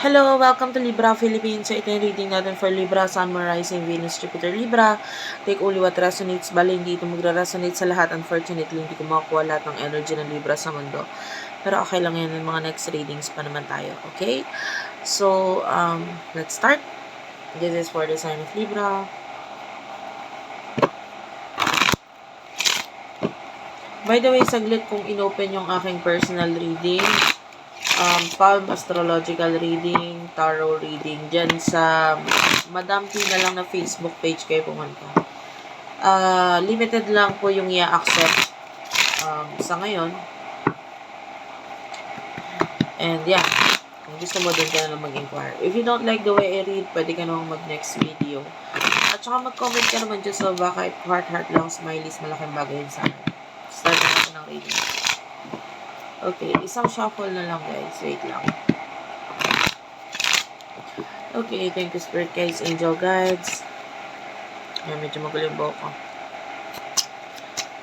Hello! Welcome to Libra Philippines. So, ito yung reading natin for Libra, Sun, Moon, Rising, Venus, Jupiter, Libra. Take only what resonates. Bali, hindi ito magra-resonate sa lahat. Unfortunately, hindi ko makakuha lahat ng energy ng Libra sa mundo. Pero okay lang yan. Mga next readings pa naman tayo. Okay? So, let's start. This is for the sign of Libra. By the way, saglit kung inopen yung aking personal reading. Palm astrological reading, tarot reading, dyan sa Madam P na lang na Facebook page kayo pumunta. Limited lang po yung i-accept sa ngayon. And yeah, kung gusto mo din ka na lang mag-inquire. If you don't like the way I read, pwede ka namang mag-next video. At saka mag-comment ka naman dyan sa baka heart lang, smileys, malaking bagay yun sa akin. Start na natin ng reading. Okay, isang shuffle na lang guys. Wait lang. Okay, thank you Spirit Guides, Angel Guides. Ayan, medyo magulo yung buhok ko.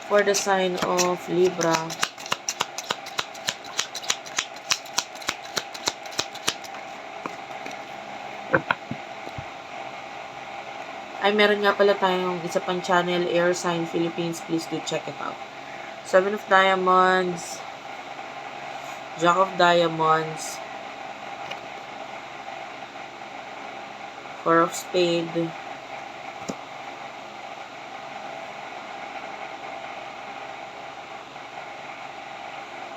For the sign of Libra. Ay, meron nga pala tayong isa pang channel, Air Sign Philippines. Please do check it out. Seven of Diamonds. Jack of Diamonds. Four of Spades.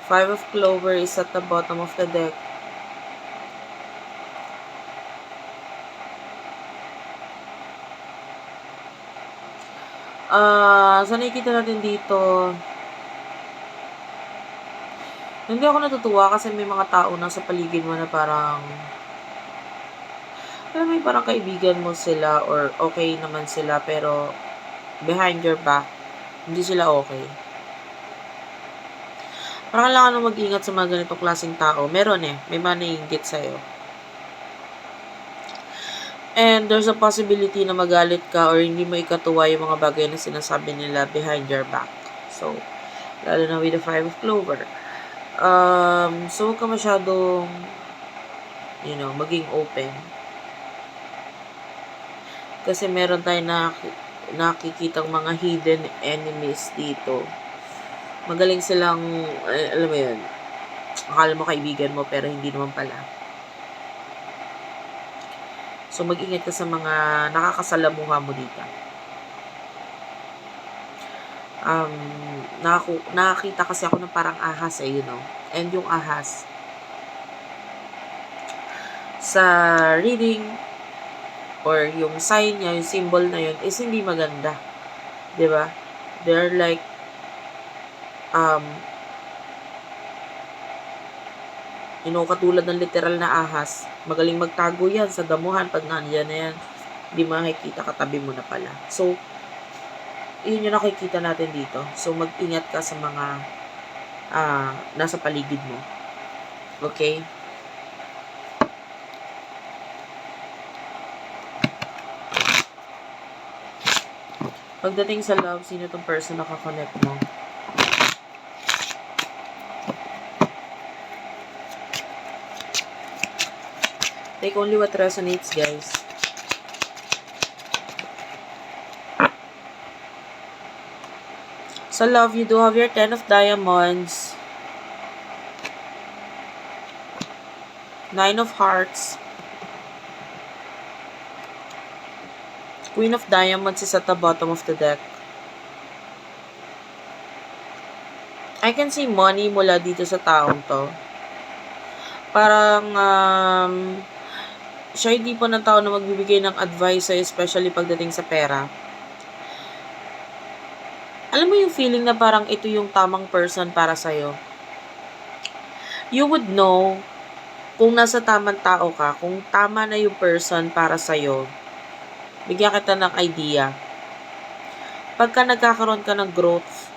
Five of Clover is at the bottom of the deck. So nakikita natin dito, hindi ako natutuwa kasi may mga tao na sa paligid mo na parang, alam mo, parang kaibigan mo sila or okay naman sila pero behind your back, hindi sila okay. Parang kailangan nang mag-ingat sa mga ganitong klaseng tao. Meron may mga naiinggit sa'yo. And there's a possibility na magalit ka or hindi mo ikatuwa yung mga bagay na sinasabi nila behind your back. So, lalo na with the Five of Clover. So, huwag ka masyadong, maging open. Kasi meron tayong nakikitang mga hidden enemies dito. Magaling silang, alam mo yun, akala mo kaibigan mo pero hindi naman pala. So, mag-ingat ka sa mga nakakasalamuha mo dito. Nakakita kasi ako ng parang ahas and yung ahas sa reading or yung sign niya, yung symbol na yun is hindi maganda. 'Di ba? They're like katulad ng literal na ahas. Magaling magtago yan sa damuhan. Pag nandiyan na yan, hindi makikita, katabi mo na pala. So, yun yung nakikita natin dito. So, mag-ingat ka sa mga nasa paligid mo. Okay? Pagdating sa love, sino tong person na kakonect mo? Take only what resonates, guys. Sa love, you do have your Ten of Diamonds. Nine of Hearts. Queen of Diamonds is at the bottom of the deck. I can see money mula dito sa taong to. Parang, siya hindi po ng tao na magbibigay ng advice sa'yo, especially pagdating sa pera. Alam mo yung feeling na parang ito yung tamang person para sa'yo. You would know kung nasa tamang tao ka, kung tama na yung person para sa'yo. Bigyan kita ng idea. Pagka nagkakaroon ka ng growth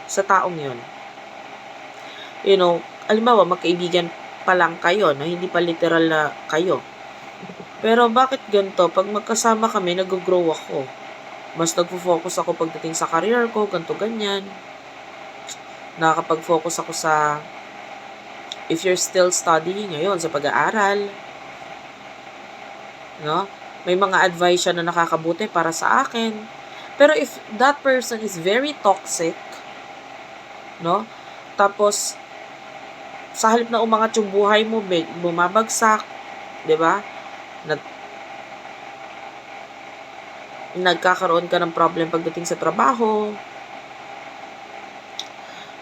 sa taong yun, alimbawa, magkaibigan pa lang kayo, hindi pa literal na kayo. Pero bakit ganito? Pag magkasama kami, nag-grow ako. Mas nagfo-focus ako pagdating sa career ko, ganito, ganyan. Nakakapag-focus ako sa, if you're still studying ngayon, sa pag-aaral. no? May mga advice siya na nakakabuti para sa akin. Pero if that person is very toxic, no? Tapos, sa halip na umangat yung buhay mo, bumabagsak, 'di ba? Nagkakaroon ka ng problem pagdating sa trabaho,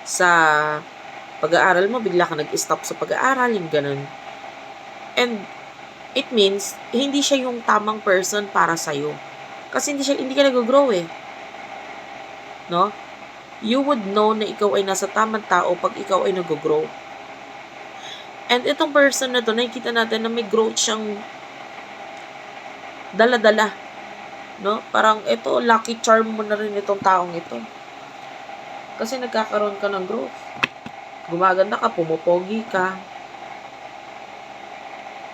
sa pag-aaral mo, bigla ka nag-stop sa pag-aaral, yung ganun. And it means, hindi siya yung tamang person para sa'yo. Kasi hindi ka nag-grow eh. No? You would know na ikaw ay nasa tamang tao pag ikaw ay nag-grow. And itong person na to, nakikita natin na may growth siyang dala-dala. No? Parang ito, lucky charm mo na rin itong taong ito. Kasi nagkakaroon ka ng growth. Gumaganda ka, pumupogi ka.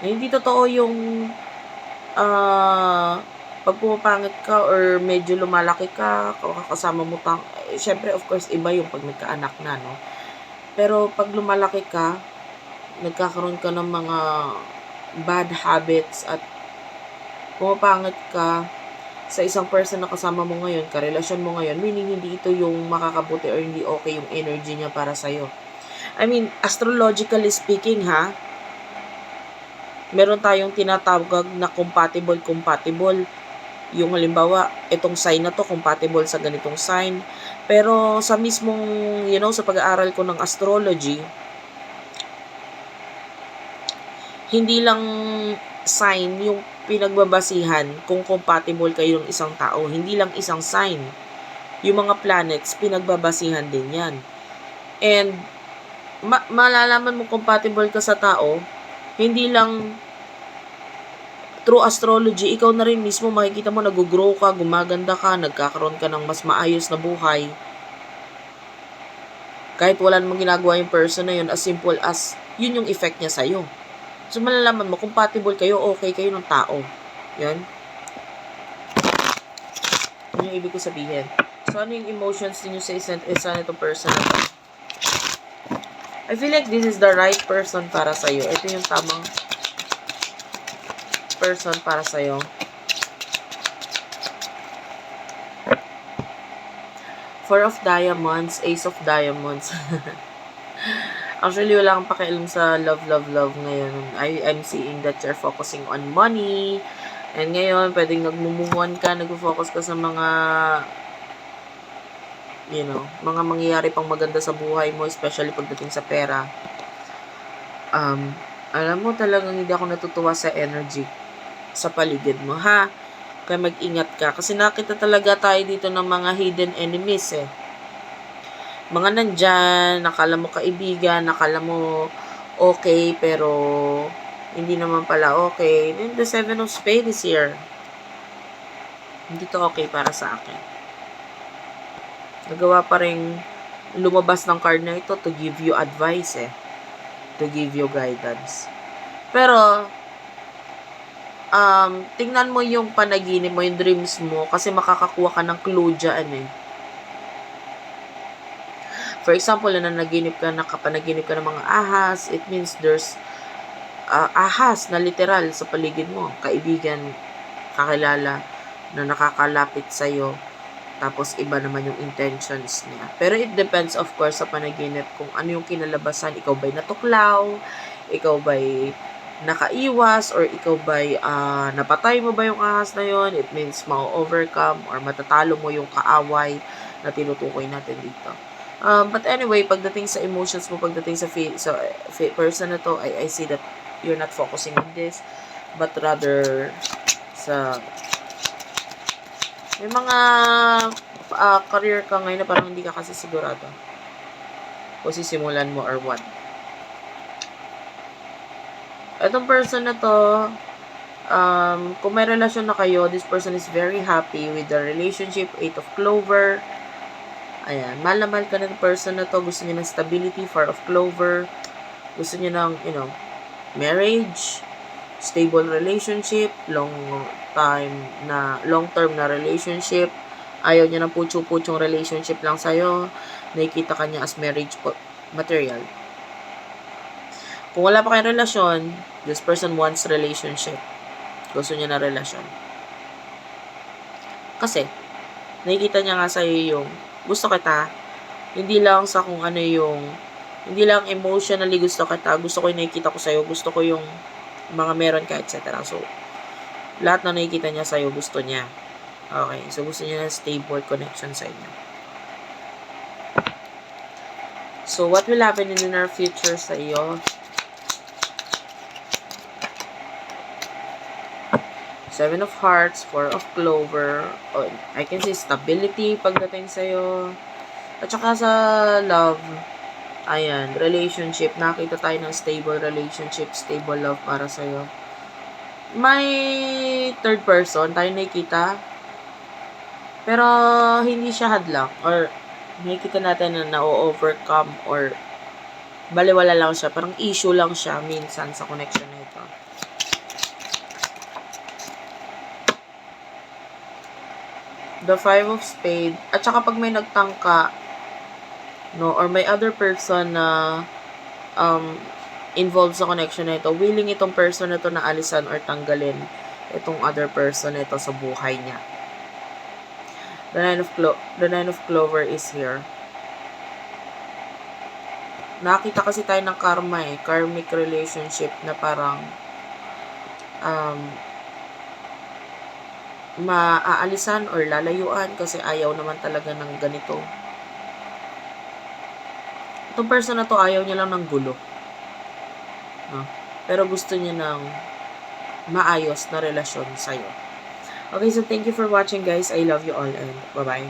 Eh, hindi totoo yung pag pumapangit ka or medyo lumalaki ka, kasama mo syempre of course iba yung pag nagkaanak na, no? Pero pag lumalaki ka, nagkakaroon ka ng mga bad habits at pumapangit ka sa isang person na kasama mo ngayon, karelasyon mo ngayon, meaning hindi ito yung makakabuti or hindi okay yung energy niya para sa'yo. I mean, astrologically speaking ha, meron tayong tinatawag na compatible. Yung halimbawa, itong sign na to compatible sa ganitong sign. Pero sa mismong, sa pag-aaral ko ng astrology, hindi lang sign yung pinagbabasihan kung compatible kayo ng isang tao. Hindi lang isang sign. Yung mga planets, pinagbabasihan din yan. And, malalaman mo compatible ka sa tao, hindi lang through astrology, ikaw na rin mismo makikita mo nag-grow ka, gumaganda ka, nagkakaroon ka ng mas maayos na buhay. Kahit wala namang ginagawa yung person na yun, as simple as yun yung effect niya sa'yo. So, malalaman mo, compatible kayo, okay kayo ng tao. Yan. Yun yung ibig ko sabihin. So, ano yung emotions niyo sa isa nitong person na to? I feel like this is the right person para sa'yo. Ito yung tamang person para sa'yo. Four of Diamonds, Ace of Diamonds. Actually, wala kang pakialam sa love ngayon. I'm seeing that you're focusing on money. And ngayon, pwedeng nag-move on ka, nag-focus ka sa mga, mga mangyayari pang maganda sa buhay mo, especially pagdating sa pera. Alam mo, talagang hindi ako natutuwa sa energy sa paligid mo, ha? Kaya mag-ingat ka. Kasi nakita talaga tayo dito ng mga hidden enemies, eh. Mga nandyan, nakala mo kaibigan, nakala mo okay, pero hindi naman pala okay. Then the Seven of Spades is here. Hindi to okay para sa akin. Nagawa pa rin lumabas ng card na ito to give you advice, eh. To give you guidance. Pero, tingnan mo yung panaginip mo, yung dreams mo, kasi makakakuha ka ng clue dyan, eh. For example, nakapanaginip ka ng mga ahas, it means there's ahas na literal sa paligid mo, kaibigan, kakilala, na nakakalapit sa'yo, tapos iba naman yung intentions niya. Pero it depends of course sa panaginip kung ano yung kinalabasan, ikaw ba'y natuklaw, ikaw ba'y nakaiwas, or ikaw ba'y napatay mo ba yung ahas na yon. It means ma-overcome or matatalo mo yung kaaway na tinutukoy natin dito. But anyway, pagdating sa emotions mo, pagdating sa person na to, I see that you're not focusing on this, but rather sa may mga career ka ngayon na parang hindi ka kasi sigurado kung sisimulan mo or what. Itong person na to, kung may relasyon na kayo, this person is very happy with the relationship. 8 of Clover. Ayan, mahal na mahal ka ng person na to. Gusto niya ng stability. 4 of Clover. Gusto niya ng, marriage, stable relationship, long-term na relationship. Ayaw niya ng putyo-putyong relationship lang sa'yo. Nakikita ka niya as marriage material. Kung wala pa kayong relasyon, this person wants relationship. Gusto niya na relasyon. Kasi, nakikita niya nga sa'yo yung gusto kita, hindi lang sa kung ano yung, hindi lang emotionally gusto kita, gusto ko yung nakikita ko sa'yo, gusto ko yung mga meron ka, etc. So, lahat na nakikita niya sa'yo, gusto niya. Okay, so gusto niya na stable connection sa inyo. So, what will happen in the near future sa iyo? Seven of Hearts, Four of Clover. Oh, I can see stability pagdating sa'yo. At saka sa love, ayan, relationship. Nakita tayo ng stable relationship, stable love para sa'yo. May third person, tayo nakikita. Pero, hindi siya hadlang. Or, nakikita natin na na-overcome or baliwala lang siya. Parang issue lang siya minsan sa connection na ito. The Five of Spades. At saka pag may nagtangka, no, or may other person na involved sa connection na ito, willing itong person na ito na alisan or tanggalin itong other person na ito sa buhay niya. The Nine of Clover is here. Nakita kasi tayo ng karma karmic relationship na parang maaalisan or lalayuan kasi ayaw naman talaga ng ganito. Itong person na to ayaw niya lang ng gulo. No? Pero gusto niya ng maayos na relasyon sa'yo. Okay, so thank you for watching guys. I love you all and bye-bye.